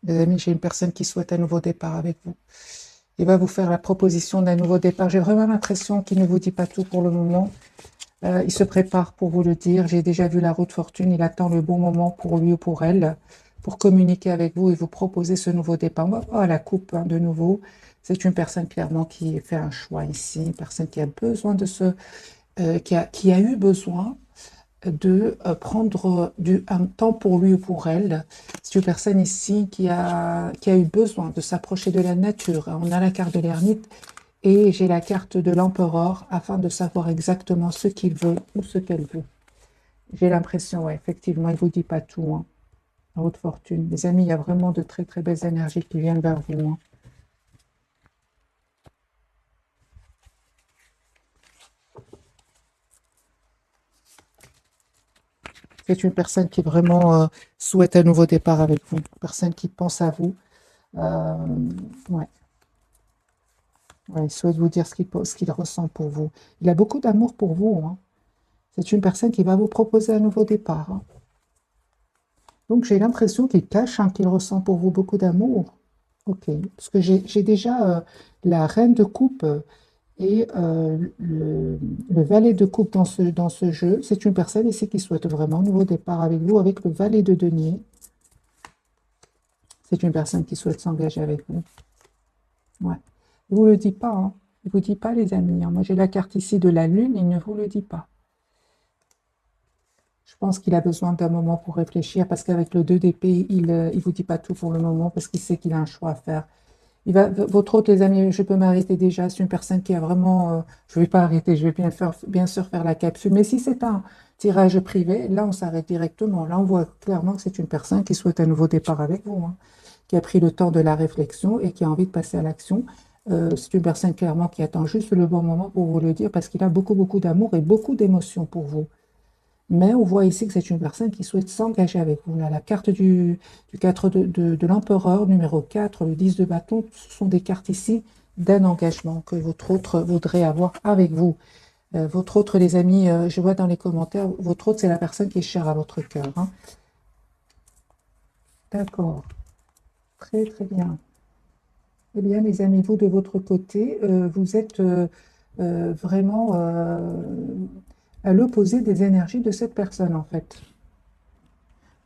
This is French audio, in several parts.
Les amis, j'ai une personne qui souhaite un nouveau départ avec vous. Il va vous faire la proposition d'un nouveau départ. J'ai vraiment l'impression qu'il ne vous dit pas tout pour le moment. Il se prépare pour vous le dire. J'ai déjà vu la roue de fortune. Il attend le bon moment pour lui ou pour elle, pour communiquer avec vous et vous proposer ce nouveau départ. On va voir la coupe hein, de nouveau. C'est une personne clairement qui fait un choix ici, une personne qui a besoin de qui a eu besoin de prendre un temps pour lui ou pour elle. C'est une personne ici qui a eu besoin de s'approcher de la nature. On a la carte de l'ermite et j'ai la carte de l'empereur afin de savoir exactement ce qu'il veut ou ce qu'elle veut. J'ai l'impression, ouais, effectivement, il ne vous dit pas tout. Hein. La haute fortune. Les amis, il y a vraiment de très très belles énergies qui viennent vers vous. Hein. C'est une personne qui vraiment souhaite un nouveau départ avec vous. Une personne qui pense à vous. Euh, ouais. Ouais, il souhaite vous dire ce qu'il ressent pour vous. Il a beaucoup d'amour pour vous. Hein. C'est une personne qui va vous proposer un nouveau départ. Hein. Donc j'ai l'impression qu'il cache hein, qu'il ressent pour vous beaucoup d'amour. Ok, parce que j'ai déjà la reine de coupe et le valet de coupe dans ce jeu. C'est une personne ici qui souhaite vraiment un nouveau départ avec vous, avec le valet de denier. C'est une personne qui souhaite s'engager avec vous. Ouais. Il ne vous le dit pas. Hein. Il ne vous dit pas, les amis. Hein. Moi, j'ai la carte ici de la lune, il ne vous le dit pas. Je pense qu'il a besoin d'un moment pour réfléchir parce qu'avec le 2 d'épée, il ne vous dit pas tout pour le moment parce qu'il sait qu'il a un choix à faire. Votre hôte, les amis, je peux m'arrêter déjà. C'est une personne qui a vraiment. Je ne vais pas arrêter, je vais bien sûr faire la capsule. Mais si c'est un tirage privé, là, on s'arrête directement. Là, on voit clairement que c'est une personne qui souhaite un nouveau départ avec vous, hein, qui a pris le temps de la réflexion et qui a envie de passer à l'action. C'est une personne clairement qui attend juste le bon moment pour vous le dire parce qu'il a beaucoup, beaucoup d'amour et beaucoup d'émotions pour vous. Mais on voit ici que c'est une personne qui souhaite s'engager avec vous. Là, la carte du 4 de l'empereur, numéro 4, le 10 de bâton, ce sont des cartes ici d'un engagement que votre autre voudrait avoir avec vous. Votre autre, les amis, je vois dans les commentaires, votre autre, c'est la personne qui est chère à votre cœur. Hein. D'accord, très très bien. Eh bien, les amis, vous, de votre côté, vous êtes vraiment à l'opposé des énergies de cette personne, en fait.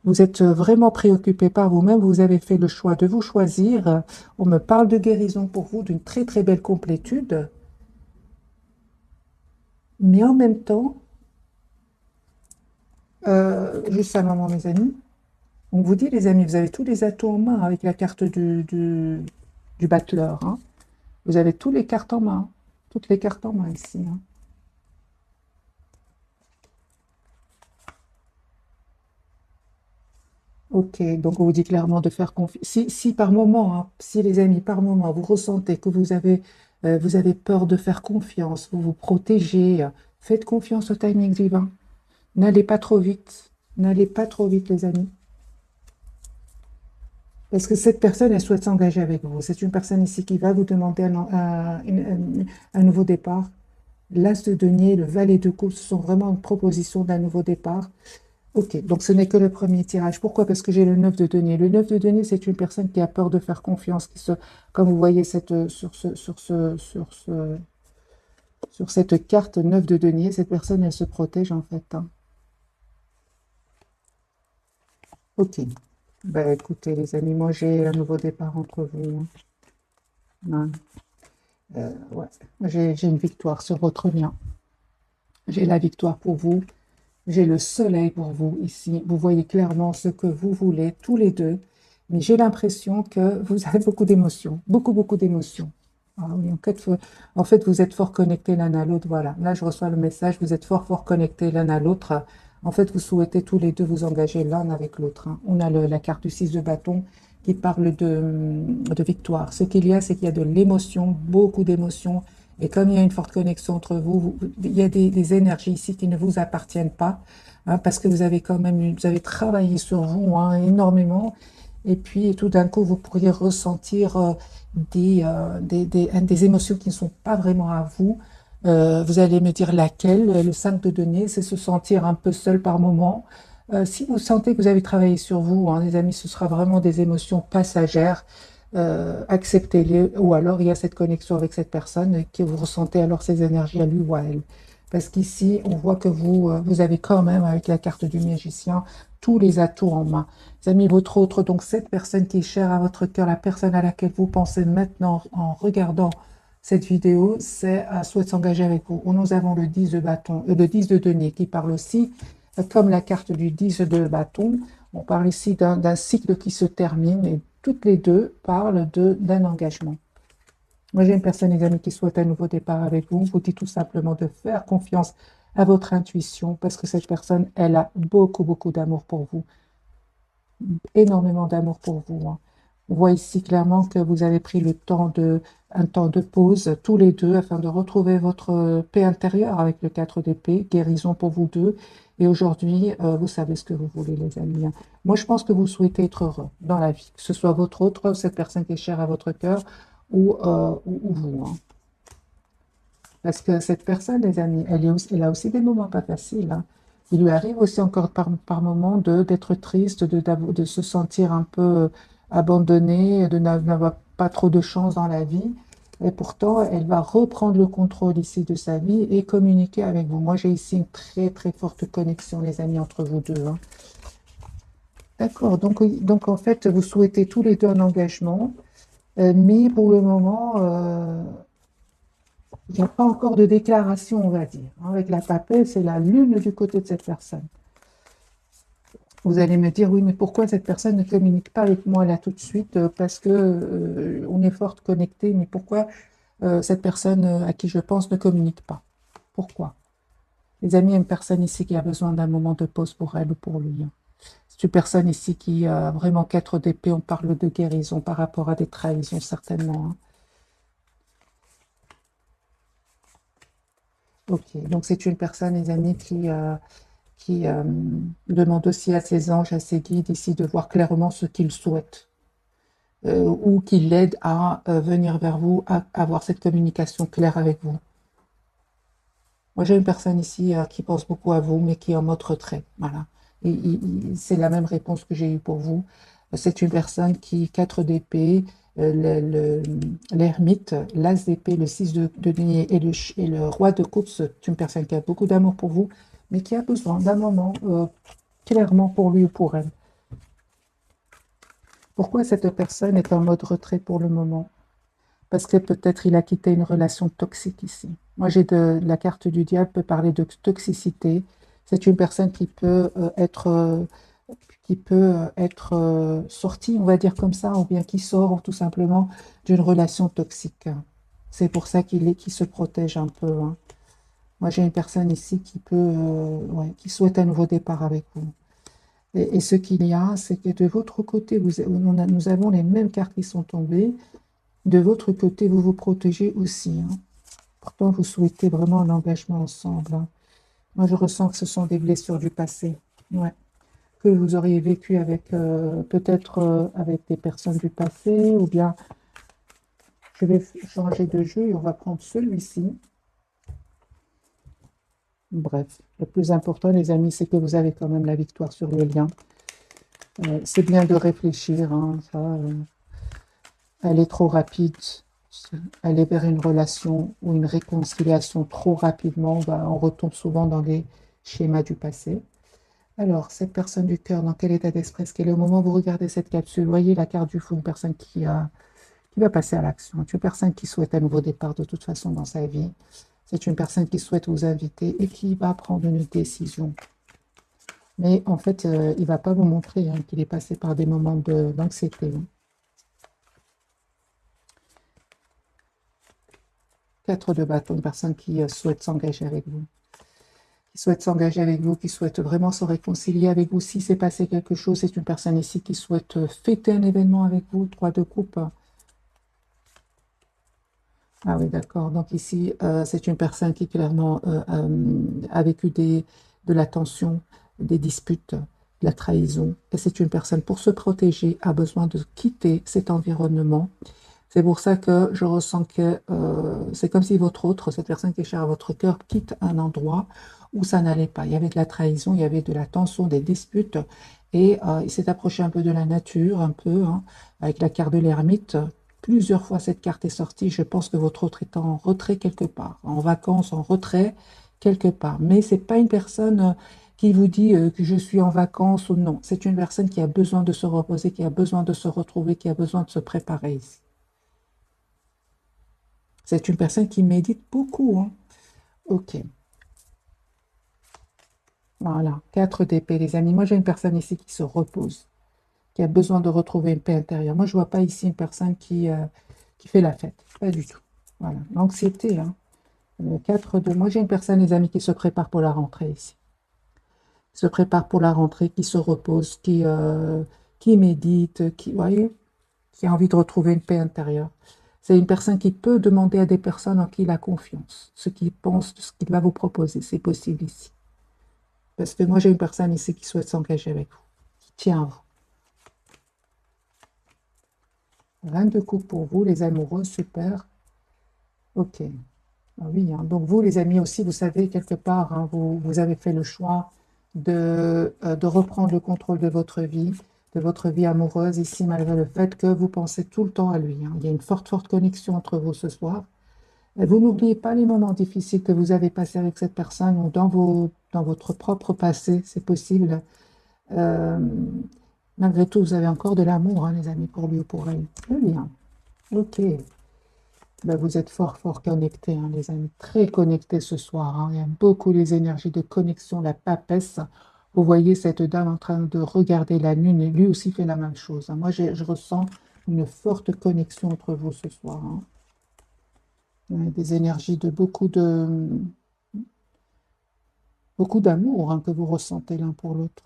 Vous êtes vraiment préoccupé par vous-même, vous avez fait le choix de vous choisir. On me parle de guérison pour vous, d'une très très belle complétude, mais en même temps, juste un moment mes amis, on vous dit les amis, vous avez tous les atouts en main avec la carte du battleur. Hein. Vous avez tous les cartes en main, toutes les cartes en main ici. Hein. Ok, donc on vous dit clairement de faire confiance. Si par moment, hein, si les amis, par moment, vous ressentez que vous avez peur de faire confiance, vous vous protégez, faites confiance au timing divin. N'allez pas trop vite. N'allez pas trop vite, les amis. Parce que cette personne, elle souhaite s'engager avec vous. C'est une personne ici qui va vous demander un nouveau départ. L'As de denier, le valet de coupe, ce sont vraiment une proposition d'un nouveau départ. Ok, donc ce n'est que le premier tirage. Pourquoi? Parce que j'ai le 9 de denier. Le 9 de denier, c'est une personne qui a peur de faire confiance, comme vous voyez sur cette carte 9 de denier, cette personne, elle se protège en fait. Hein. Ok. Ben, écoutez, les amis, moi j'ai un nouveau départ entre vous. Hein. Ouais. J'ai une victoire sur votre lien. J'ai la victoire pour vous. J'ai le soleil pour vous ici. Vous voyez clairement ce que vous voulez, tous les deux. Mais j'ai l'impression que vous avez beaucoup d'émotions, beaucoup, beaucoup d'émotions. Ah oui, en fait, vous êtes fort connectés l'un à l'autre. Voilà, là, je reçois le message. Vous êtes fort, fort connectés l'un à l'autre. En fait, vous souhaitez tous les deux vous engager l'un avec l'autre. Hein. On a la carte du 6 de bâton qui parle de victoire. Ce qu'il y a, c'est qu'il y a de l'émotion, beaucoup d'émotions. Et comme il y a une forte connexion entre il y a des énergies ici qui ne vous appartiennent pas, hein, parce que vous avez quand même vous avez travaillé sur vous hein, énormément. Et puis tout d'un coup, vous pourriez ressentir des émotions qui ne sont pas vraiment à vous. Vous allez me dire laquelle. Le 5 de denier, c'est se sentir un peu seul par moment. Si vous sentez que vous avez travaillé sur vous, hein, les amis, ce sera vraiment des émotions passagères. Acceptez-les, ou alors il y a cette connexion avec cette personne et que vous ressentez alors ces énergies à lui ou à elle. Parce qu'ici, on voit que vous avez quand même, avec la carte du magicien, tous les atouts en main. Les amis, votre autre, donc cette personne qui est chère à votre cœur, la personne à laquelle vous pensez maintenant en regardant cette vidéo, souhaite s'engager avec vous. Nous avons le 10 de bâton, le 10 de denier qui parle aussi, comme la carte du 10 de bâton. On parle ici d'un cycle qui se termine et toutes les deux parlent d'un engagement. Moi, j'ai une personne, les amis, qui souhaite un nouveau départ avec vous. Vous dit tout simplement de faire confiance à votre intuition parce que cette personne, elle a beaucoup, beaucoup d'amour pour vous. Énormément d'amour pour vous, hein. On voit ici clairement que vous avez pris un temps de pause tous les deux afin de retrouver votre paix intérieure avec le 4 d'épée, guérison pour vous deux. Et aujourd'hui, vous savez ce que vous voulez, les amis, hein. Moi, je pense que vous souhaitez être heureux dans la vie, que ce soit votre autre, cette personne qui est chère à votre cœur, ou vous, hein. Parce que cette personne, les amis, elle a aussi des moments pas faciles, hein. Il lui arrive aussi encore par moments d'être triste, de se sentir un peu abandonnée, de n'avoir pas trop de chance dans la vie. Et pourtant, elle va reprendre le contrôle ici de sa vie et communiquer avec vous. Moi, j'ai ici une très, très forte connexion, les amis, entre vous deux, hein. D'accord, donc, donc en fait, vous souhaitez tous les deux un engagement, mais pour le moment, il n'y a pas encore de déclaration, on va dire, hein. Avec la papesse, c'est la lune du côté de cette personne. Vous allez me dire, oui, mais pourquoi cette personne ne communique pas avec moi là tout de suite? Parce que on est fort connecté, mais pourquoi cette personne à qui je pense ne communique pas? Pourquoi? Les amis, il y a une personne ici qui a besoin d'un moment de pause pour elle ou pour lui, hein. C'est une personne ici qui a vraiment 4 d'épée, on parle de guérison par rapport à des trahisons, certainement, hein. Ok, donc c'est une personne, les amis, qui demande aussi à ses anges, à ses guides ici de voir clairement ce qu'ils souhaitent, ou qui l'aident à venir vers vous, à avoir cette communication claire avec vous. Moi, j'ai une personne ici qui pense beaucoup à vous, mais qui est en mode retrait. Voilà. C'est la même réponse que j'ai eue pour vous. C'est une personne qui, 4 d'épée, l'ermite, l'as d'épée, le 6 de denier et le roi de coupe, c'est une personne qui a beaucoup d'amour pour vous, mais qui a besoin d'un moment clairement pour lui ou pour elle. Pourquoi cette personne est en mode retrait pour le moment? Parce que peut-être il a quitté une relation toxique ici. Moi, j'ai la carte du diable peut parler de toxicité. C'est une personne qui peut être sortie, on va dire comme ça, ou bien qui sort tout simplement d'une relation toxique. C'est pour ça qu'il se protège un peu, hein. Moi, j'ai une personne ici ouais, qui souhaite un nouveau départ avec vous. Et ce qu'il y a, c'est que de votre côté, nous avons les mêmes cartes qui sont tombées. De votre côté, vous vous protégez aussi, hein. Pourtant, vous souhaitez vraiment un engagement ensemble, hein. Moi, je ressens que ce sont des blessures du passé, ouais, que vous auriez vécu avec peut-être avec des personnes du passé, ou bien je vais changer de jeu et on va prendre celui-ci. Bref, le plus important, les amis, c'est que vous avez quand même la victoire sur le lien. C'est bien de réfléchir, hein, ça, aller trop rapide, aller vers une relation ou une réconciliation trop rapidement, on retombe souvent dans les schémas du passé. Alors, cette personne du cœur, dans quel état d'esprit est-ce qu'elle est au moment où vous regardez cette capsule? Voyez la carte du fou, une personne qui va passer à l'action. C'est une personne qui souhaite un nouveau départ de toute façon dans sa vie. C'est une personne qui souhaite vous inviter et qui va prendre une décision. Mais en fait, il ne va pas vous montrer, hein, qu'il est passé par des moments d'anxiété, hein. 4 de bâton, une personne qui souhaite s'engager avec vous. Qui souhaite s'engager avec vous, qui souhaite vraiment se réconcilier avec vous. Si c'est passé quelque chose, c'est une personne ici qui souhaite fêter un événement avec vous. 3 de coupe. Ah oui, d'accord. Donc ici, c'est une personne qui clairement a vécu de la tension, des disputes, de la trahison. Et c'est une personne, pour se protéger, a besoin de quitter cet environnement. C'est pour ça que je ressens que c'est comme si votre autre, cette personne qui est chère à votre cœur, quitte un endroit où ça n'allait pas. Il y avait de la trahison, il y avait de la tension, des disputes, et il s'est approché un peu de la nature, un peu, hein, avec la carte de l'ermite. Plusieurs fois cette carte est sortie. Je pense que votre autre est en retrait quelque part, en vacances, en retrait quelque part. Mais c'est pas une personne qui vous dit que je suis en vacances ou non. C'est une personne qui a besoin de se reposer, qui a besoin de se retrouver, qui a besoin de se préparer ici. C'est une personne qui médite beaucoup, hein. Ok, voilà. 4 d'épée, les amis. Moi, j'ai une personne ici qui se repose, qui a besoin de retrouver une paix intérieure. Moi, je vois pas ici une personne qui fait la fête. Pas du tout. Voilà. L'anxiété, hein. Le 4 de... Moi, j'ai une personne, les amis, qui se prépare pour la rentrée ici. Qui se prépare pour la rentrée, qui se repose, qui médite, qui, voyez, qui a envie de retrouver une paix intérieure. C'est une personne qui peut demander à des personnes en qui il a confiance, ce qu'il pense, ce qu'il va vous proposer. C'est possible ici. Parce que moi, j'ai une personne ici qui souhaite s'engager avec vous, qui tient à vous. 22 coups pour vous, les amoureux, super. Ok. Ah oui, hein. Donc vous, les amis aussi, vous savez, quelque part, hein, vous avez fait le choix de reprendre le contrôle de votre vie amoureuse, ici, malgré le fait que vous pensez tout le temps à lui, hein. Il y a une forte, forte connexion entre vous ce soir. Et vous n'oubliez pas les moments difficiles que vous avez passés avec cette personne ou dans votre propre passé, c'est possible. Euh, Malgré tout, vous avez encore de l'amour, hein, les amis, pour lui ou pour elle. Très bien. Ok. Ben, vous êtes fort, fort connectés, hein, les amis. Très connectés ce soir, hein. Il y a beaucoup les énergies de connexion, la papesse. Vous voyez cette dame en train de regarder la lune et lui aussi fait la même chose, hein. Moi, je ressens une forte connexion entre vous ce soir, hein. Il y a des énergies de beaucoup d'amour, hein, que vous ressentez l'un pour l'autre.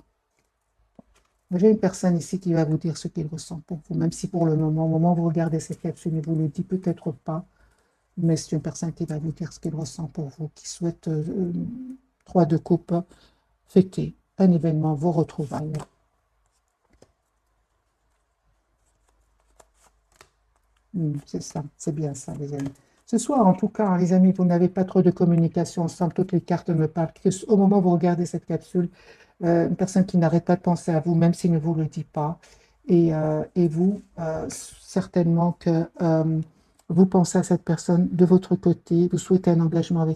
J'ai une personne ici qui va vous dire ce qu'il ressent pour vous, même si pour le moment, au moment où vous regardez cette capsule, il vous le dit peut-être pas, mais c'est une personne qui va vous dire ce qu'il ressent pour vous, qui souhaite 3 de coupe, fêter un événement, vos retrouvailles. C'est ça, c'est bien ça, les amis. Ce soir, en tout cas, les amis, vous n'avez pas trop de communication ensemble. Toutes les cartes me parlent au moment où vous regardez cette capsule, une personne qui n'arrête pas de penser à vous, même s'il ne vous le dit pas. Et vous, certainement que vous pensez à cette personne de votre côté, vous souhaitez un engagement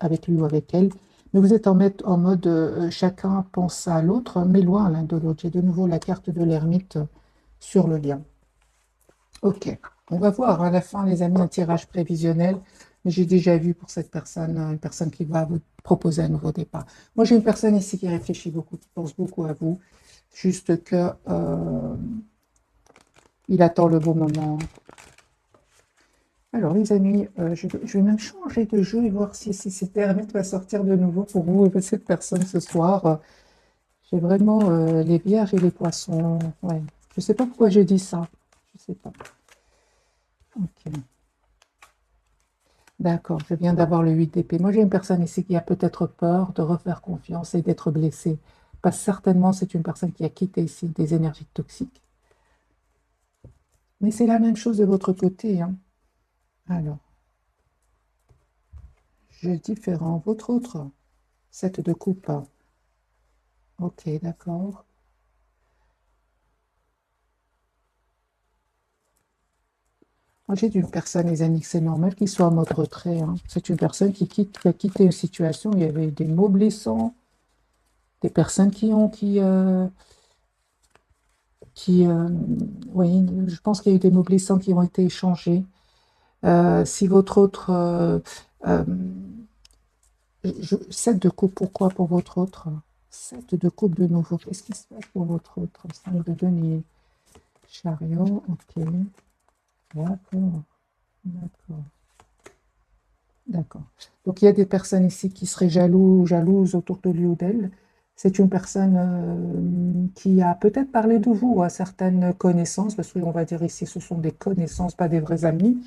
avec lui ou avec elle, mais vous êtes en mode chacun pense à l'autre, mais loin l'un de l'autre. J'ai de nouveau la carte de l'ermite sur le lien. Ok, on va voir à la fin, les amis, un tirage prévisionnel. Mais j'ai déjà vu pour cette personne, une personne qui va vous proposer un nouveau départ. Moi, j'ai une personne ici qui réfléchit beaucoup, qui pense beaucoup à vous. Juste que il attend le bon moment. Alors, les amis, je vais même changer de jeu et voir si cette ermite va sortir de nouveau pour vous et cette personne ce soir. J'ai vraiment les vierges et les poissons. Ouais. Je ne sais pas pourquoi je dis ça. Je ne sais pas. Ok. D'accord, je viens d'avoir le 8 d'épée. Moi, j'ai une personne ici qui a peut-être peur de refaire confiance et d'être blessée. Parce que certainement, c'est une personne qui a quitté ici des énergies toxiques. Mais c'est la même chose de votre côté, hein. Alors, jeu différent. Votre autre, 7 de coupe. Ok, d'accord. Moi, j'ai une personne, les amis, que c'est normal qu'il soit en mode retrait, hein. C'est une personne qui a quitté une situation où il y avait des mots blessants, des personnes oui, je pense qu'il y a eu des mots blessants qui ont été échangés. Si votre autre, 7 de coupe, pourquoi pour votre autre? 7 de coupe de nouveau. Qu'est-ce qui se passe pour votre autre? 5 de denier. Chariot, ok. D'accord, d'accord, d'accord. Donc il y a des personnes ici qui seraient jaloux ou jalouses autour de lui ou d'elle. C'est une personne qui a peut-être parlé de vous à certaines connaissances, parce qu'on va dire ici ce sont des connaissances, pas des vrais amis.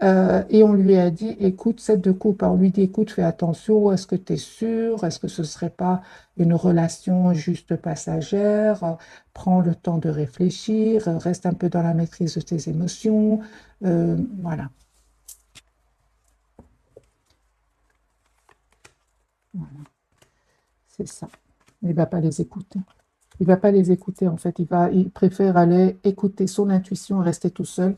Et on lui a dit, écoute, cette de coupe, on lui dit, écoute, fais attention, est-ce que tu es sûr? Est-ce que ce ne serait pas une relation juste passagère? Prends le temps de réfléchir, reste un peu dans la maîtrise de tes émotions. Voilà. Voilà. C'est ça. Il ne va pas les écouter. Il ne va pas les écouter, en fait. Il préfère aller écouter son intuition et rester tout seul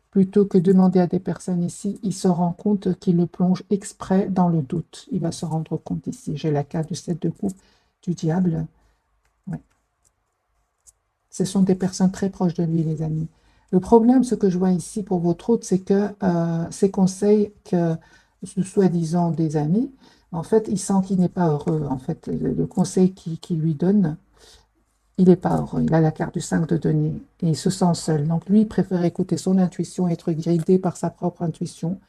plutôt que demander à des personnes ici. Il se rend compte qu'il le plonge exprès dans le doute. Il va se rendre compte ici. J'ai la carte du 7 de coupe du diable. Ouais. Ce sont des personnes très proches de lui, les amis. Le problème, ce que je vois ici pour votre hôte, c'est que ces conseils que, soi-disant des amis, en fait, il sent qu'il n'est pas heureux. En fait, le conseil qu'il lui donne, il n'est pas heureux. Il a la carte du 5 de denier et il se sent seul. Donc, lui, il préfère écouter son intuition, être guidé par sa propre intuition.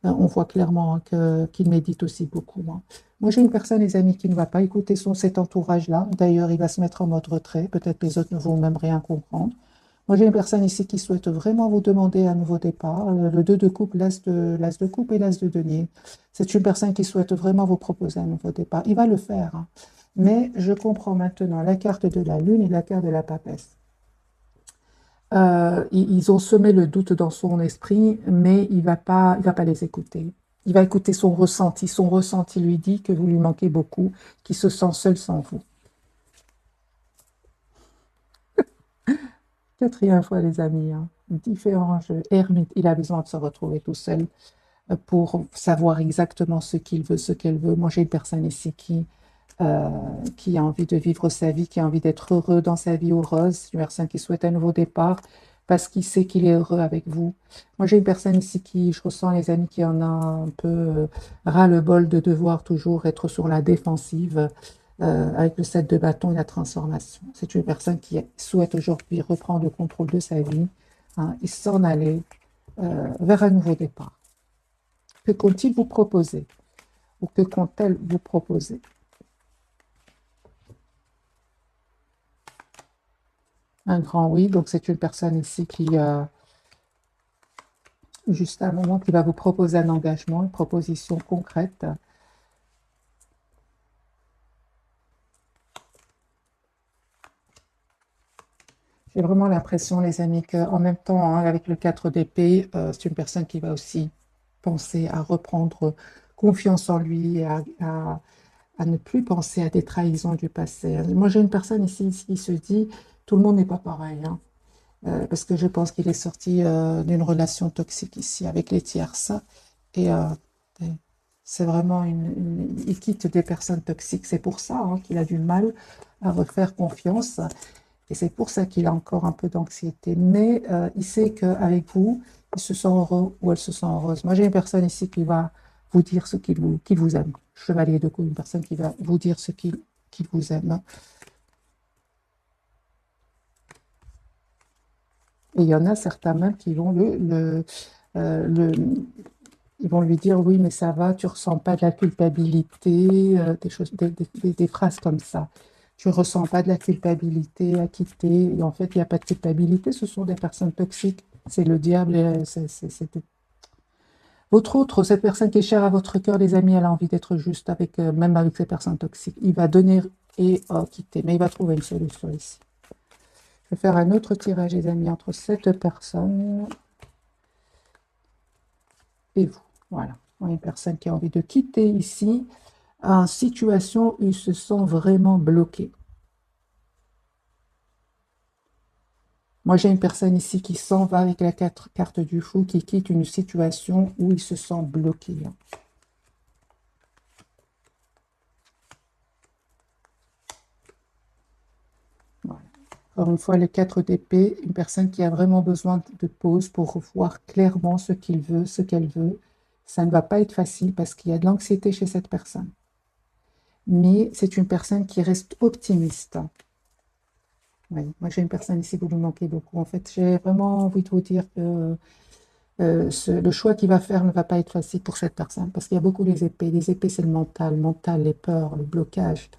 On voit clairement qu'il médite aussi beaucoup, hein. Moi, j'ai une personne, les amis, qui ne va pas écouter cet entourage-là. D'ailleurs, il va se mettre en mode retrait. Peut-être les autres ne vont même rien comprendre. Moi, j'ai une personne ici qui souhaite vraiment vous demander un nouveau départ. Le 2 de coupe, l'as de coupe et l'as de denier. C'est une personne qui souhaite vraiment vous proposer un nouveau départ. Il va le faire, hein. Mais je comprends maintenant la carte de la lune et la carte de la papesse. Ils ont semé le doute dans son esprit, mais il va pas les écouter. Il va écouter son ressenti. Son ressenti lui dit que vous lui manquez beaucoup, qu'il se sent seul sans vous. Quatrième fois, les amis, hein. Différents jeux. Ermite, il a besoin de se retrouver tout seul pour savoir exactement ce qu'il veut, ce qu'elle veut. Moi, j'ai une personne ici euh, qui a envie de vivre sa vie, qui a envie d'être heureux dans sa vie heureuse, une personne qui souhaite un nouveau départ parce qu'il sait qu'il est heureux avec vous. Moi, j'ai une personne ici qui, je ressens les amis, qui en a un peu ras-le-bol de devoir toujours être sur la défensive avec le 7 de bâton et la transformation. C'est une personne qui souhaite aujourd'hui reprendre le contrôle de sa vie, hein, et s'en aller vers un nouveau départ. Que compte-t-il vous proposer ou que compte-t-elle vous proposer? Un grand oui, donc c'est une personne ici qui, juste à un moment, qui va vous proposer un engagement, une proposition concrète. J'ai vraiment l'impression, les amis, qu'en même temps, hein, avec le 4 d'épée, c'est une personne qui va aussi penser à reprendre confiance en lui, et à ne plus penser à des trahisons du passé. Moi, j'ai une personne ici qui se dit, tout le monde n'est pas pareil, hein. Parce que je pense qu'il est sorti d'une relation toxique ici avec les tierces. Et c'est vraiment il quitte des personnes toxiques. C'est pour ça, hein, qu'il a du mal à refaire confiance. Et c'est pour ça qu'il a encore un peu d'anxiété. Mais il sait qu'avec vous, il se sent heureux ou elle se sent heureuse. Moi, j'ai une personne ici qui va vous dire ce qu'il vous aime. Chevalier de coups, une personne qui va vous dire ce qu'il vous aime. Et il y en a certains même qui vont le ils vont lui dire oui, mais ça va, tu ressens pas de la culpabilité, des choses, des phrases comme ça. Tu ressens pas de la culpabilité à quitter. Et en fait, il n'y a pas de culpabilité, ce sont des personnes toxiques. C'est le diable. Votre autre, cette personne qui est chère à votre cœur, les amis, elle a envie d'être juste avec, même avec ces personnes toxiques. Il va donner et quitter, mais il va trouver une solution ici. Je vais faire un autre tirage, les amis, entre cette personne et vous. Voilà. Une personne qui a envie de quitter ici, en situation où il se sent vraiment bloqué. Moi, j'ai une personne ici qui s'en va avec la carte du fou, qui quitte une situation où il se sent bloqué. Voilà. Encore une fois, les 4 d'épée, une personne qui a vraiment besoin de pause pour voir clairement ce qu'il veut, ce qu'elle veut. Ça ne va pas être facile parce qu'il y a de l'anxiété chez cette personne. Mais c'est une personne qui reste optimiste. Oui, moi j'ai une personne ici que vous me manquez beaucoup. En fait, j'ai vraiment envie de vous dire que le choix qu'il va faire ne va pas être facile pour cette personne parce qu'il y a beaucoup les épées. Les épées, c'est le mental, les peurs, le blocage.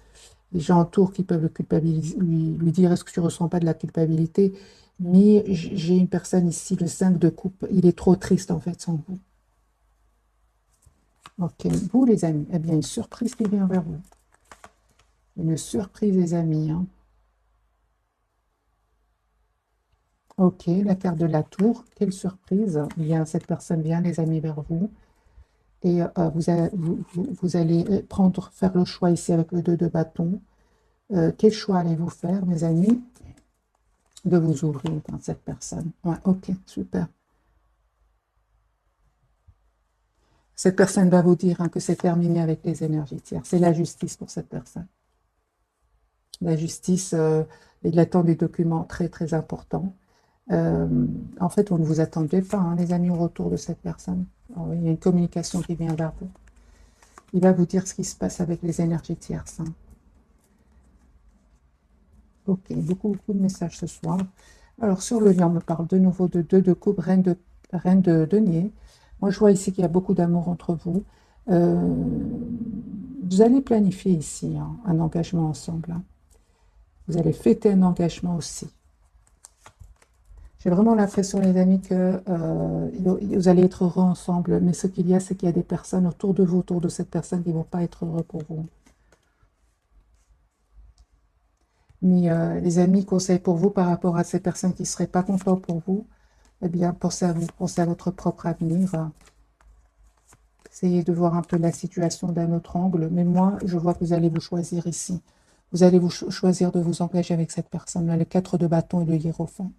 Les gens autour qui peuvent le culpabiliser, lui dire est-ce que tu ne ressens pas de la culpabilité? Mais j'ai une personne ici, le 5 de coupe, il est trop triste en fait sans vous. Ok, vous les amis, eh bien une surprise qui vient vers vous. Une surprise les amis, hein. Ok, la carte de la tour, quelle surprise. Bien, cette personne vient les amis vers vous. Et vous allez faire le choix ici avec le 2 de bâton. Quel choix allez-vous faire, mes amis? De vous ouvrir dans cette personne. Ouais, ok, super. Cette personne va vous dire, hein, que c'est terminé avec les énergies tierces. C'est la justice pour cette personne. La justice, il attend des documents très, très importants. En fait, vous ne vous attendez pas, hein, les amis, au retour de cette personne. Alors, il y a une communication qui vient vers vous. Il va vous dire ce qui se passe avec les énergies tierces, hein. Ok, beaucoup, beaucoup de messages ce soir. Alors, sur le lien, on me parle de nouveau de 2 de coupe, reine de denier. Moi, je vois ici qu'il y a beaucoup d'amour entre vous. Euh, vous allez planifier ici, hein, un engagement ensemble, hein. Vous allez fêter un engagement aussi. J'ai vraiment l'impression, les amis, que vous allez être heureux ensemble. Mais ce qu'il y a, c'est qu'il y a des personnes autour de vous, autour de cette personne, qui ne vont pas être heureux pour vous. Mais les amis, conseils pour vous par rapport à ces personnes qui ne seraient pas contentes pour vous, eh bien, pensez à vous, pensez à votre propre avenir. Essayez de voir un peu la situation d'un autre angle. Mais moi, je vois que vous allez vous choisir ici. Vous allez vous choisir de vous engager avec cette personne-là, le 4 de bâton et le hiérophant.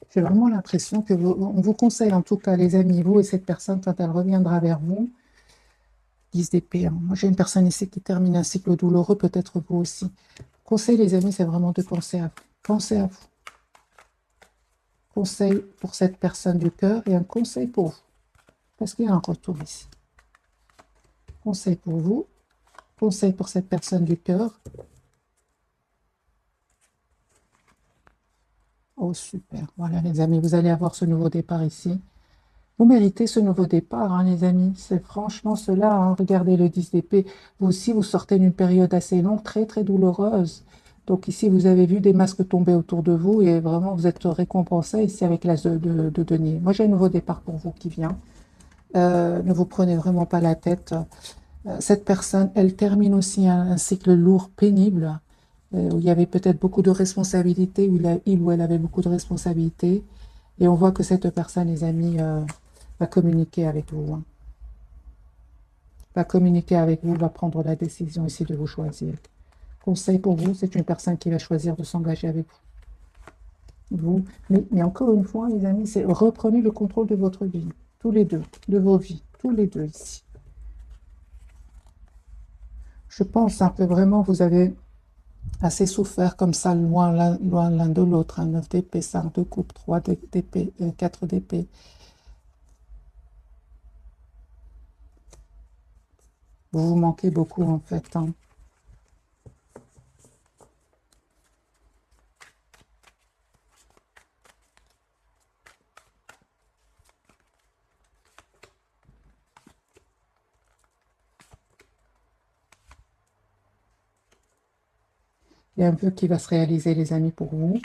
J'ai vraiment l'impression que on vous conseille, en tout cas, les amis, vous et cette personne, quand elle reviendra vers vous, 10 d'épée, hein. Moi, j'ai une personne ici qui termine un cycle douloureux, peut-être vous aussi. Conseil, les amis, c'est vraiment de penser à vous. Pensez à vous. Conseil pour cette personne du cœur et un conseil pour vous. Parce qu'il y a un retour ici. Conseil pour vous. Conseil pour cette personne du cœur. Oh, super. Voilà, les amis, vous allez avoir ce nouveau départ ici. Vous méritez ce nouveau départ, hein, les amis. C'est franchement cela, hein. Regardez le 10 d'épée. Vous aussi, vous sortez d'une période assez longue, très, très douloureuse. Donc ici, vous avez vu des masques tomber autour de vous et vraiment, vous êtes récompensé ici avec l'as de denier. Moi, j'ai un nouveau départ pour vous qui vient. Ne vous prenez vraiment pas la tête. Cette personne, elle termine aussi un cycle lourd, pénible, où il y avait peut-être beaucoup de responsabilités, où il ou elle avait beaucoup de responsabilités. Et on voit que cette personne, les amis, va communiquer avec vous, hein. Va communiquer avec vous, va prendre la décision ici de vous choisir. Conseil pour vous, c'est une personne qui va choisir de s'engager avec vous. Mais encore une fois, les amis, c'est reprenez le contrôle de votre vie, tous les deux, de vos vies, tous les deux ici. Je pense, hein, que vraiment vous avez assez souffert comme ça, loin l'un de l'autre, hein. 9 d'épée, 5 de coupe, 3 d'épée, 4 d'épée. Vous vous manquez beaucoup en fait, hein. Il y a un peu qui va se réaliser, les amis, pour vous.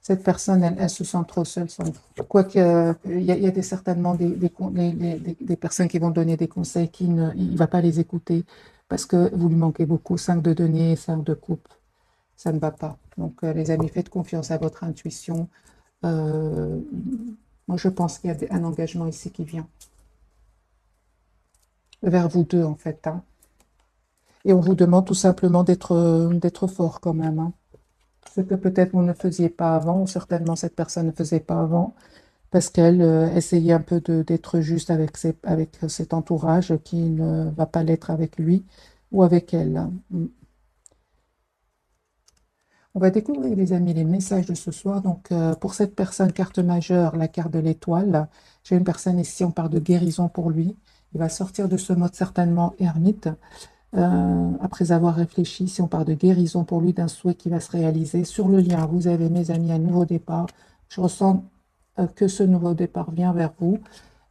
Cette personne, elle se sent trop seule sans vous. Quoique, il y a certainement des personnes qui vont donner des conseils il ne va pas les écouter parce que vous lui manquez beaucoup. 5 de denier, 5 de coupe, ça ne va pas. Donc, les amis, faites confiance à votre intuition. Euh, Moi, je pense qu'il y a un engagement ici qui vient vers vous deux, en fait, hein. Et on vous demande tout simplement d'être fort quand même, hein. Ce que peut-être vous ne faisiez pas avant, ou certainement cette personne ne faisait pas avant, parce qu'elle essayait un peu d'être juste avec cet entourage qui ne va pas l'être avec lui ou avec elle, hein. On va découvrir, les amis, les messages de ce soir. Donc, pour cette personne, carte majeure, la carte de l'étoile. J'ai une personne ici, on parle de guérison pour lui. Il va sortir de ce mode certainement ermite. Après avoir réfléchi, si on parle de guérison pour lui, d'un souhait qui va se réaliser. Sur le lien, vous avez, mes amis, un nouveau départ. Je ressens que ce nouveau départ vient vers vous.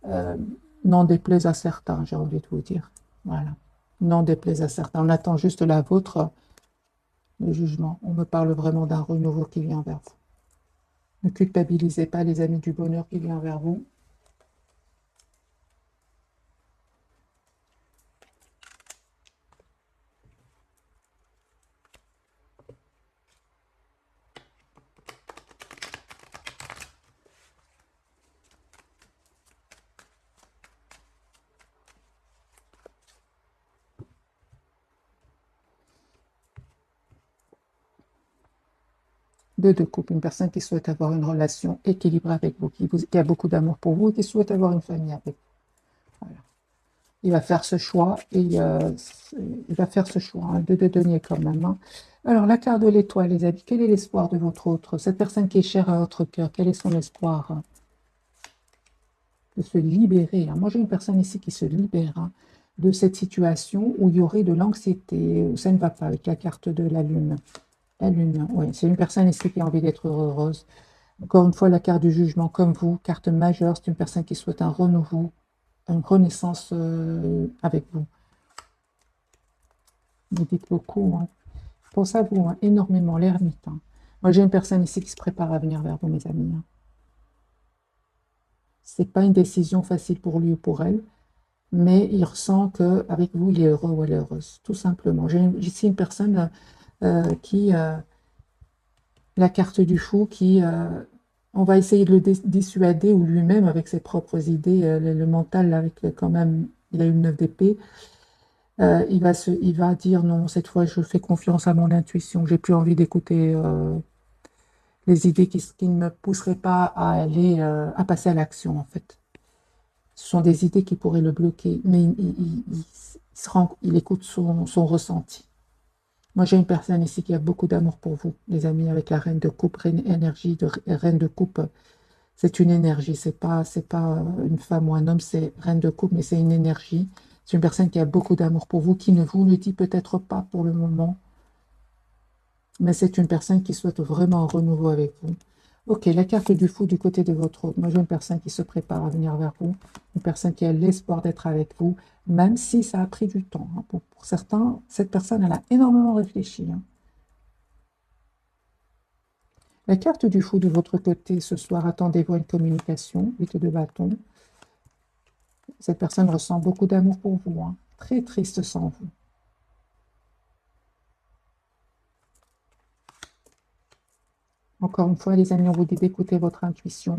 Euh, N'en déplaise à certains, j'ai envie de vous dire. Voilà. N'en déplaise à certains. On attend juste la vôtre, le jugement. On me parle vraiment d'un renouveau qui vient vers vous. Ne culpabilisez pas, les amis, du bonheur qui vient vers vous. Deux de coupe, une personne qui souhaite avoir une relation équilibrée avec vous, qui a beaucoup d'amour pour vous et qui souhaite avoir une famille avec vous. Voilà. Il va faire ce choix et il va faire ce choix. Hein, deux de denier quand même. Hein. Alors, la carte de l'étoile, les amis, quel est l'espoir de votre autre? Cette personne qui est chère à votre cœur, quel est son espoir? Hein, de se libérer. Hein. Moi, j'ai une personne ici qui se libère hein, de cette situation où il y aurait de l'anxiété, où ça ne va pas avec la carte de la lune. La lune, oui, c'est une personne ici qui a envie d'être heureuse. Encore une fois, la carte du jugement, comme vous, carte majeure, c'est une personne qui souhaite un renouveau, une renaissance avec vous. Vous dites beaucoup. Hein. Je pense à vous hein, énormément, l'ermite. Hein. Moi, j'ai une personne ici qui se prépare à venir vers vous, mes amis. Hein. Ce n'est pas une décision facile pour lui ou pour elle, mais il ressent qu'avec vous, il est heureux ou elle est heureuse, tout simplement. J'ai ici une personne qui, la carte du fou, qui, on va essayer de le dissuader, ou lui-même, avec ses propres idées, le mental, avec quand même, il a une 9 d'épée, il va dire non, cette fois je fais confiance à mon intuition, j'ai plus envie d'écouter les idées qui ne me pousseraient pas à aller, à passer à l'action, en fait. Ce sont des idées qui pourraient le bloquer, mais il écoute son ressenti. Moi, j'ai une personne ici qui a beaucoup d'amour pour vous, les amis, avec la reine de coupe, énergie de reine de coupe. C'est une énergie, c'est pas une femme ou un homme, c'est reine de coupe, mais c'est une énergie. C'est une personne qui a beaucoup d'amour pour vous, qui ne vous le dit peut-être pas pour le moment, mais c'est une personne qui souhaite vraiment un renouveau avec vous. Ok, la carte du fou du côté de votre autre. Moi, j'ai une personne qui se prépare à venir vers vous, une personne qui a l'espoir d'être avec vous, même si ça a pris du temps. Hein. Pour certains, cette personne, elle a énormément réfléchi. Hein. La carte du fou de votre côté ce soir, attendez-vous à une communication, 8 de bâton. Cette personne ressent beaucoup d'amour pour vous, hein. Très triste sans vous. Encore une fois, les amis, on vous dit d'écouter votre intuition.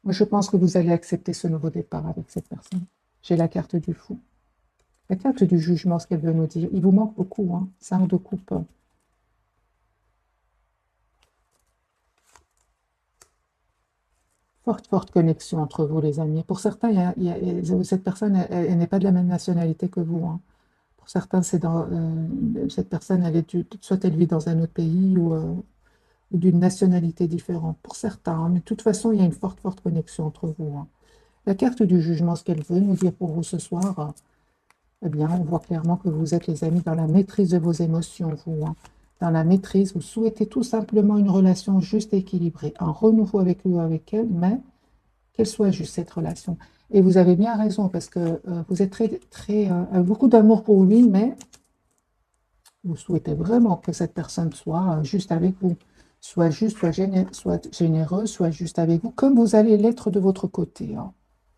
Moi, je pense que vous allez accepter ce nouveau départ avec cette personne. J'ai la carte du fou. La carte du jugement, ce qu'elle veut nous dire. Il vous manque beaucoup, hein. 5 de coupe. Forte connexion entre vous, les amis. Pour certains, cette personne, elle n'est pas de la même nationalité que vous. Hein. Pour certains, cette personne, soit elle vit dans un autre pays ou d'une nationalité différente. Pour certains, hein, mais de toute façon, il y a une forte connexion entre vous. Hein. La carte du jugement, ce qu'elle veut nous dire pour vous ce soir, eh bien, on voit clairement que vous êtes, les amis, dans la maîtrise de vos émotions, vous. Hein. Dans la maîtrise, vous souhaitez tout simplement une relation juste et équilibrée, un renouveau avec lui ou avec elle, mais qu'elle soit juste cette relation. Et vous avez bien raison, parce que vous êtes beaucoup d'amour pour lui, mais vous souhaitez vraiment que cette personne soit juste avec vous, soit juste, soit généreuse, soit juste avec vous, comme vous allez l'être de votre côté. Hein.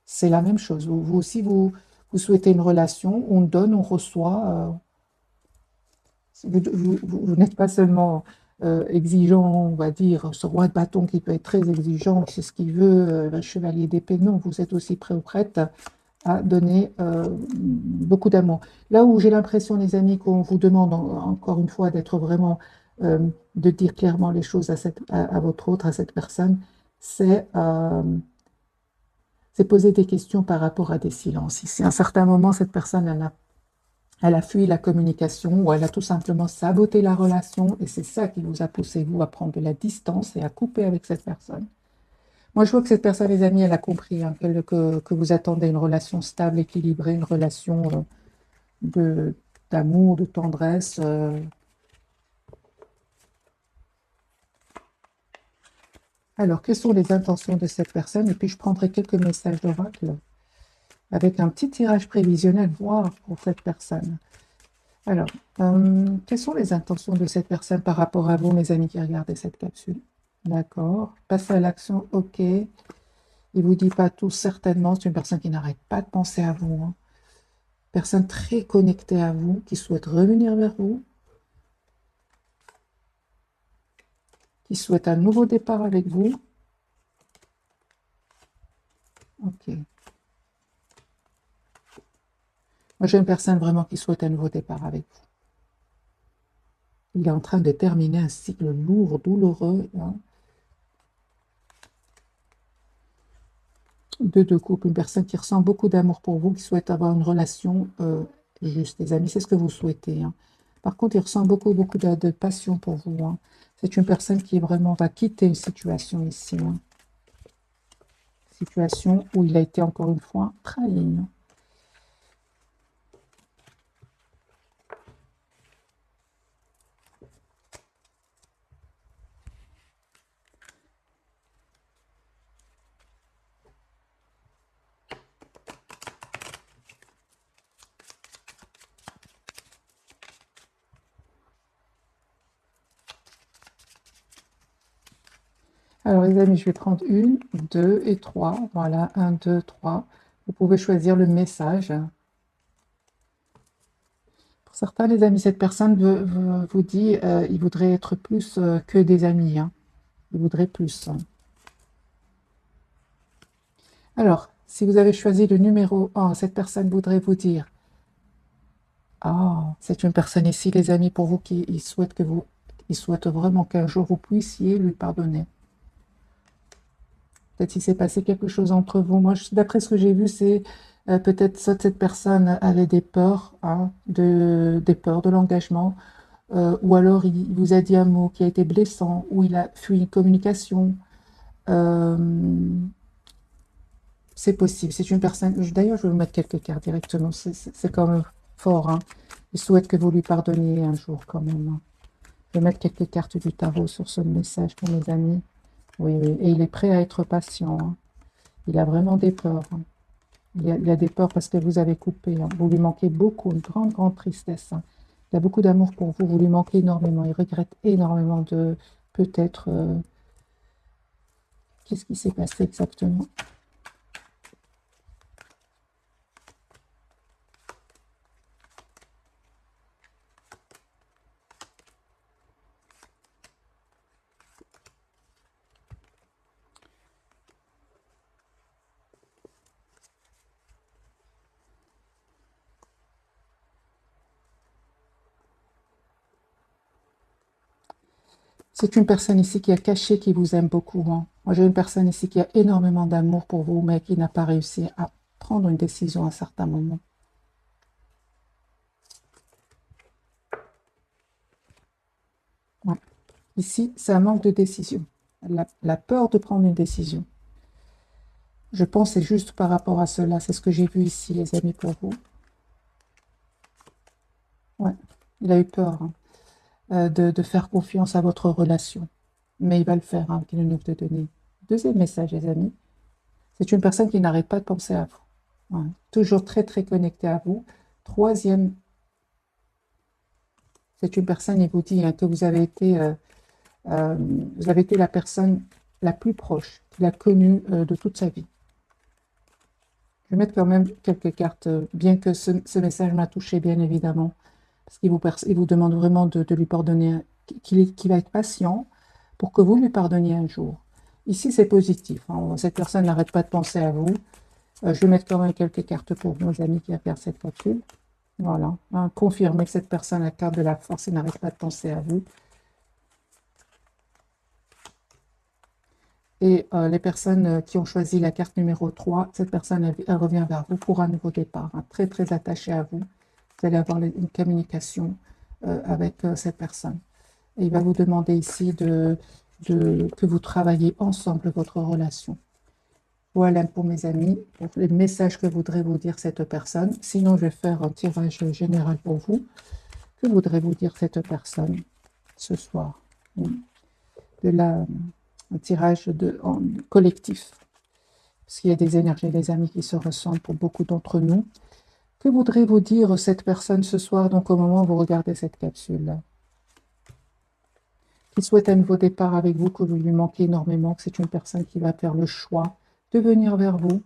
C'est la même chose. Vous aussi, vous souhaitez une relation, on donne, on reçoit. Vous n'êtes pas seulement exigeant, on va dire, ce roi de bâton qui peut être très exigeant, c'est ce qu'il veut, le chevalier d'épée. Non, vous êtes aussi prêt ou prête à donner beaucoup d'amour. Là où j'ai l'impression, les amis, qu'on vous demande encore une fois d'être vraiment, de dire clairement les choses à votre autre, à cette personne, c'est poser des questions par rapport à des silences. Si à un certain moment, cette personne, elle a fui la communication ou elle a tout simplement saboté la relation et c'est ça qui vous a poussé, vous, à prendre de la distance et à couper avec cette personne. Moi, je vois que cette personne, les amis, elle a compris hein, que vous attendez une relation stable, équilibrée, une relation d'amour, de tendresse. Alors, quelles sont les intentions de cette personne? Et puis, je prendrai quelques messages d'oracle avec un petit tirage prévisionnel, voire pour cette personne. Alors, quelles sont les intentions de cette personne par rapport à vous, mes amis qui regardez cette capsule? D'accord. Passer à l'action, ok. Il ne vous dit pas tout, certainement. C'est une personne qui n'arrête pas de penser à vous. Hein. Personne très connectée à vous, qui souhaite revenir vers vous, qui souhaite un nouveau départ avec vous. Ok. Moi, j'ai une personne vraiment qui souhaite un nouveau départ avec vous. Il est en train de terminer un cycle lourd, douloureux. Hein. De couple, une personne qui ressent beaucoup d'amour pour vous, qui souhaite avoir une relation juste, les amis, c'est ce que vous souhaitez. Hein. Par contre, il ressent beaucoup de passion pour vous. Hein. C'est une personne qui vraiment va quitter une situation ici. Hein. Situation où il a été encore une fois trahi. Hein. Alors les amis, je vais prendre une, deux et trois. Voilà, un, deux, trois. Vous pouvez choisir le message. Pour certains, les amis, cette personne vous dit il voudrait être plus que des amis. Hein. Il voudrait plus. Hein. Alors, si vous avez choisi le numéro 1, cette personne voudrait vous dire ah, c'est une personne ici, les amis, pour vous qui il souhaite il souhaite vraiment qu'un jour vous puissiez lui pardonner. Peut-être qu'il s'est passé quelque chose entre vous. Moi, d'après ce que j'ai vu, c'est peut-être soit cette personne avait des peurs, hein, des peurs de l'engagement, ou alors il vous a dit un mot qui a été blessant, ou il a fui une communication. Euh, c'est possible. C'est une personne. D'ailleurs, je vais vous mettre quelques cartes directement. C'est quand même fort. Hein. Il souhaite que vous lui pardonniez un jour quand même. Hein. Je vais mettre quelques cartes du tarot sur ce message pour mes amis. Oui, oui. Et il est prêt à être patient. Hein. Il a vraiment des peurs. Hein. Il a des peurs parce que vous avez coupé. Hein. Vous lui manquez beaucoup, une grande tristesse. Hein. Il a beaucoup d'amour pour vous. Vous lui manquez énormément. Il regrette énormément de peut-être. Qu'est-ce qui s'est passé exactement? C'est une personne ici qui a caché qui vous aime beaucoup. Hein. Moi, j'ai une personne ici qui a énormément d'amour pour vous, mais qui n'a pas réussi à prendre une décision à un certain moment. Ouais. Ici, c'est un manque de décision. La peur de prendre une décision. Je pense que c'est juste par rapport à cela. C'est ce que j'ai vu ici, les amis, pour vous. Ouais. Il a eu peur hein, de faire confiance à votre relation. Mais il va le faire, hein, avec le 9 de denier. Deuxième message, les amis. C'est une personne qui n'arrête pas de penser à vous. Ouais. Toujours très connectée à vous. Troisième, c'est une personne, il vous dit hein, que vous avez été la personne la plus proche qu'il a connue de toute sa vie. Je vais mettre quand même quelques cartes, bien que ce message m'a touché, bien évidemment, parce il vous demande vraiment de lui pardonner, qu'il va être patient pour que vous lui pardonniez un jour. Ici, c'est positif. Hein, cette personne n'arrête pas de penser à vous. Je vais mettre quand même quelques cartes pour nos amis qui regardent cette capsule. Voilà. Hein, confirmer que cette personne a la carte de la force et n'arrête pas de penser à vous. Et les personnes qui ont choisi la carte numéro 3, cette personne, elle revient vers vous pour un nouveau départ. Hein, très attachée à vous. Vous allez avoir une communication avec cette personne. Et il va vous demander ici que vous travaillez ensemble votre relation. Voilà pour mes amis, pour les messages que voudrait vous dire cette personne. Sinon, je vais faire un tirage général pour vous. Que voudrait vous dire cette personne ce soir? Un tirage collectif. Parce qu'il y a des énergies, les amis, qui se ressemblent pour beaucoup d'entre nous. Que voudrait vous dire cette personne ce soir, donc au moment où vous regardez cette capsule-là? Qui souhaite un nouveau départ avec vous, que vous lui manquez énormément, que c'est une personne qui va faire le choix de venir vers vous.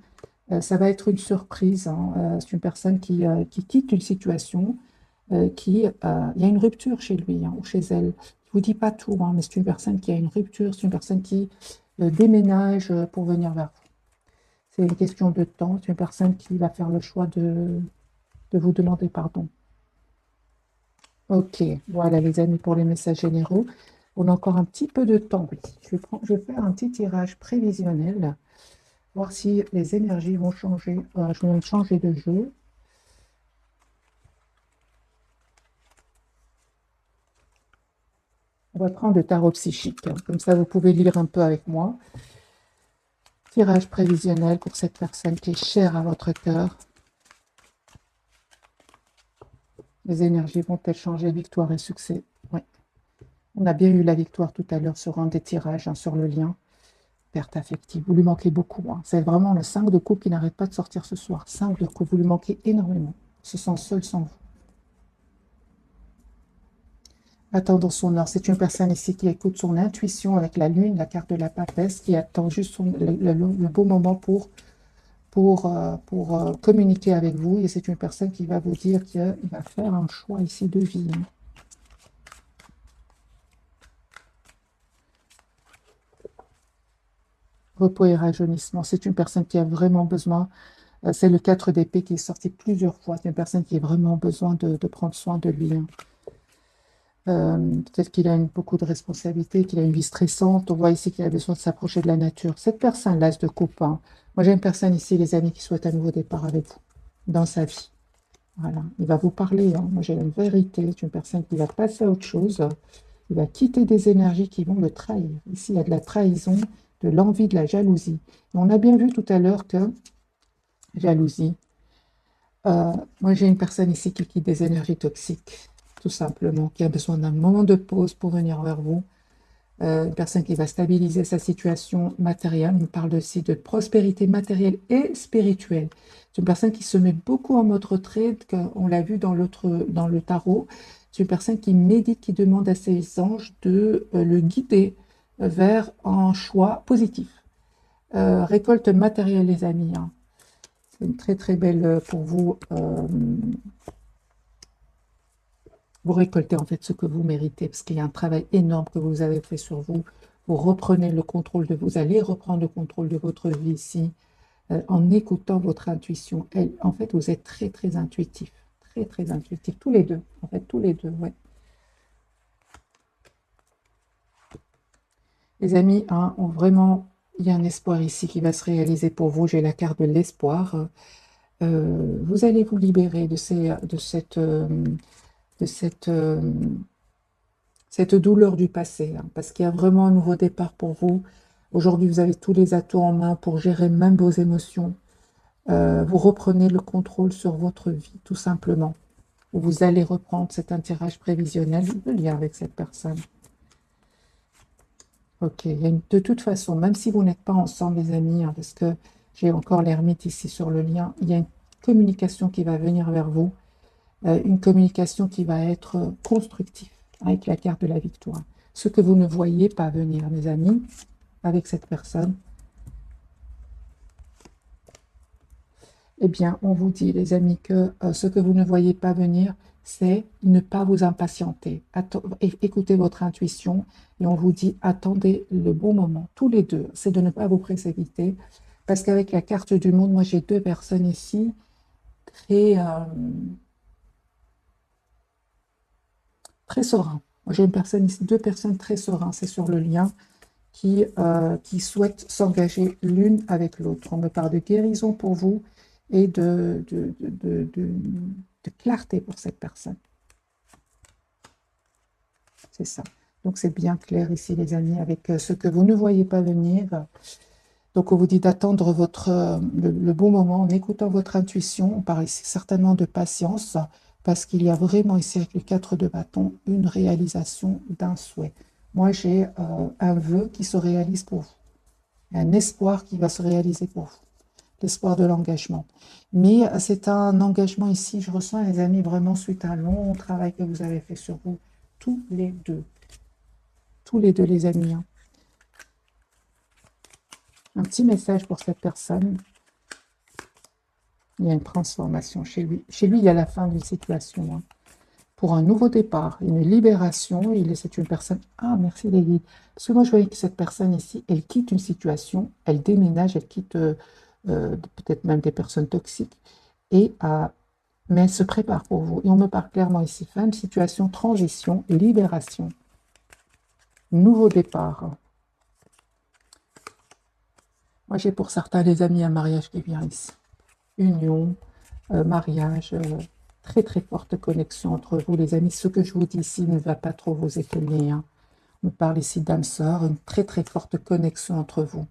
Ça va être une surprise. Hein. C'est une personne qui quitte une situation, il y a une rupture chez lui hein, ou chez elle. Je ne vous dis pas tout, hein, mais c'est une personne qui a une rupture, c'est une personne qui déménage pour venir vers vous. C'est une question de temps, c'est une personne qui va faire le choix de vous demander pardon. Ok, voilà les amis pour les messages généraux. On a encore un petit peu de temps, oui. Je vais faire un petit tirage prévisionnel, voir si les énergies vont changer, vont changer de jeu. On va prendre le tarot psychique, hein. Comme ça vous pouvez lire un peu avec moi. Tirage prévisionnel pour cette personne qui est chère à votre cœur. Les énergies vont-elles changer, victoire et succès? Oui. On a bien eu la victoire tout à l'heure sur un des tirages, hein, sur le lien. Perte affective. Vous lui manquez beaucoup, hein. C'est vraiment le 5 de coupe qui n'arrête pas de sortir ce soir. 5 de coupe, vous lui manquez énormément. Il se sent seul sans vous. Attendons son heure. C'est une personne ici qui écoute son intuition avec la lune, la carte de la papesse, qui attend juste le beau moment pour communiquer avec vous. Et c'est une personne qui va vous dire qu'il va faire un choix ici de vie, hein. Repos et rajeunissement. C'est une personne qui a vraiment besoin. C'est le 4 d'épée qui est sorti plusieurs fois. C'est une personne qui a vraiment besoin de prendre soin de lui, hein. Peut-être qu'il a beaucoup de responsabilités, qu'il a une vie stressante. On voit ici qu'il a besoin de s'approcher de la nature. Cette personne, l'as de coupe, hein. Moi, j'ai une personne ici, les amis, qui souhaite un nouveau départ avec vous dans sa vie. Voilà, il va vous parler, hein. Moi, j'ai une vérité. C'est une personne qui va passer à autre chose. Il va quitter des énergies qui vont le trahir. Ici, il y a de la trahison, de l'envie, de la jalousie. Et on a bien vu tout à l'heure que jalousie. Moi, j'ai une personne ici qui quitte des énergies toxiques, tout simplement, qui a besoin d'un moment de pause pour venir vers vous. Une personne qui va stabiliser sa situation matérielle. On parle aussi de prospérité matérielle et spirituelle. C'est une personne qui se met beaucoup en mode retrait, on l'a vu dans le tarot. C'est une personne qui médite, qui demande à ses anges de le guider vers un choix positif. Récolte matérielle, les amis, hein. C'est une très très belle pour vous. Vous récoltez en fait ce que vous méritez, parce qu'il y a un travail énorme que vous avez fait sur vous. Vous reprenez le contrôle vous allez reprendre le contrôle de votre vie ici, en écoutant votre intuition. En fait, vous êtes très très intuitif, très très intuitif, tous les deux, en fait, tous les deux, ouais. Les amis, hein, vraiment, il y a un espoir ici qui va se réaliser pour vous. J'ai la carte de l'espoir. Vous allez vous libérer de cette douleur du passé, hein, parce qu'il y a vraiment un nouveau départ pour vous. Aujourd'hui, vous avez tous les atouts en main pour gérer même vos émotions. Vous reprenez le contrôle sur votre vie, tout simplement. Vous allez reprendre cet tirage prévisionnel, le lien avec cette personne. Ok, de toute façon, même si vous n'êtes pas ensemble, les amis, hein, parce que j'ai encore l'ermite ici sur le lien, il y a une communication qui va venir vers vous, une communication qui va être constructive, avec la carte de la victoire. Ce que vous ne voyez pas venir, mes amis, avec cette personne, eh bien, on vous dit, les amis, que ce que vous ne voyez pas venir, c'est ne pas vous impatienter. Écoutez votre intuition et on vous dit, attendez le bon moment, tous les deux. C'est de ne pas vous précipiter, parce qu'avec la carte du monde, moi, j'ai deux personnes ici très sereins. J'ai une personne ici, deux personnes très sereines, c'est sur le lien, qui souhaitent s'engager l'une avec l'autre. On me parle de guérison pour vous et de clarté pour cette personne. C'est ça. Donc, c'est bien clair ici, les amis, avec ce que vous ne voyez pas venir. Donc, on vous dit d'attendre le bon moment en écoutant votre intuition. On parle ici certainement de patience, parce qu'il y a vraiment ici, avec les 4 de bâton, une réalisation d'un souhait. Moi, j'ai un vœu qui se réalise pour vous, un espoir qui va se réaliser pour vous, l'espoir de l'engagement. Mais c'est un engagement ici, je ressens, les amis, vraiment suite à un long travail que vous avez fait sur vous, tous les deux, les amis, hein. Un petit message pour cette personne. Il y a une transformation chez lui. Chez lui, il y a la fin d'une situation, hein. Pour un nouveau départ, une libération. C'est une personne... Ah, merci les guides. Parce que moi, je voyais que cette personne ici, elle quitte une situation, elle déménage, elle quitte peut-être même des personnes toxiques. Et mais elle se prépare pour vous. Et on me parle clairement ici, fin de situation, transition, libération, nouveau départ. Moi, j'ai pour certains des amis un mariage qui vient ici. Union, mariage, très très forte connexion entre vous, les amis. Ce que je vous dis ici ne va pas trop vous étonner, hein. On me parle ici d'âme sœur, une très très forte connexion entre vous.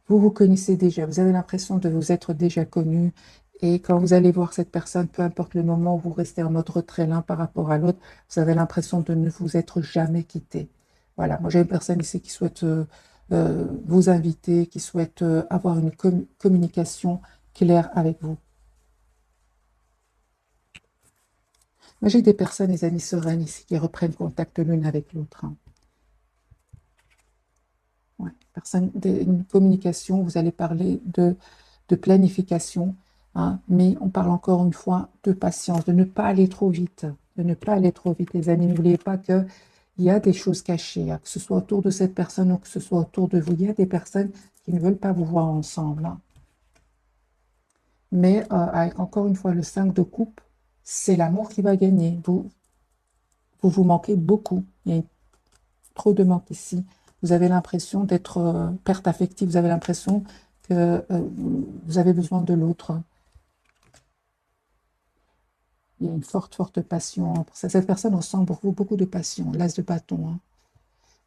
Vous vous connaissez déjà, vous avez l'impression de vous être déjà connu. Et quand vous allez voir cette personne, peu importe le moment où vous restez en mode retrait l'un par rapport à l'autre, vous avez l'impression de ne vous être jamais quitté. Voilà, moi j'ai une personne ici qui souhaite vous inviter, qui souhaite avoir une communication claire avec vous. Moi j'ai des personnes, des amis sereines ici, qui reprennent contact l'une avec l'autre, hein. Ouais. Une communication, vous allez parler de planification, hein, mais on parle encore une fois de patience, de ne pas aller trop vite, de ne pas aller trop vite, les amis. N'oubliez pas qu'il y a des choses cachées, hein, que ce soit autour de cette personne ou que ce soit autour de vous. Il y a des personnes qui ne veulent pas vous voir ensemble, hein. Mais avec encore une fois le 5 de coupe, c'est l'amour qui va gagner. Vous manquez beaucoup. Il y a trop de manque ici. Vous avez l'impression d'être perte affective, vous avez l'impression que vous avez besoin de l'autre. Il y a une forte, forte passion, hein. Cette personne ressent pour vous beaucoup de passion, l'as de bâton, hein.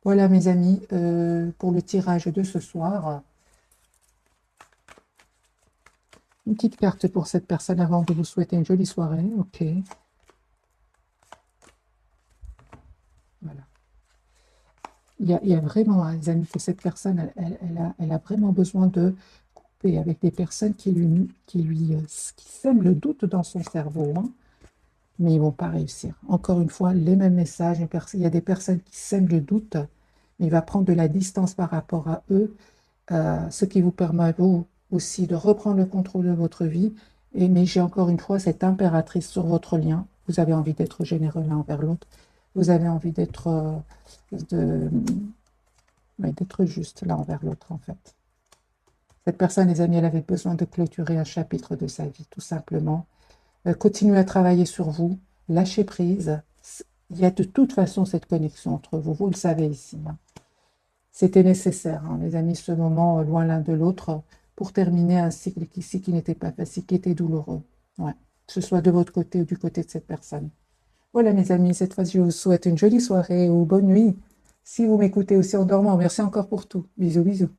Voilà mes amis, pour le tirage de ce soir. Une petite carte pour cette personne avant de vous souhaiter une jolie soirée. Ok. Voilà. Il y a vraiment, hein, les amis, que cette personne, elle a vraiment besoin de couper avec des personnes qui sèment le doute dans son cerveau, hein, mais ils ne vont pas réussir. Encore une fois, les mêmes messages. Il y a des personnes qui sèment le doute, mais il va prendre de la distance par rapport à eux, ce qui vous permet à vous aussi de reprendre le contrôle de votre vie. Mais j'ai encore une fois cette impératrice sur votre lien. Vous avez envie d'être généreux l'un envers l'autre. Vous avez envie d'être juste l'un envers l'autre, en fait. Cette personne, les amis, elle avait besoin de clôturer un chapitre de sa vie, tout simplement. Continuez à travailler sur vous, lâchez prise. Il y a de toute façon cette connexion entre vous, vous le savez ici, hein. C'était nécessaire, hein, les amis, ce moment loin l'un de l'autre pour terminer un cycle ici qui n'était pas facile, qui était douloureux. Ouais. Que ce soit de votre côté ou du côté de cette personne. Voilà mes amis, cette fois je vous souhaite une jolie soirée ou bonne nuit. Si vous m'écoutez aussi en dormant, merci encore pour tout. Bisous, bisous.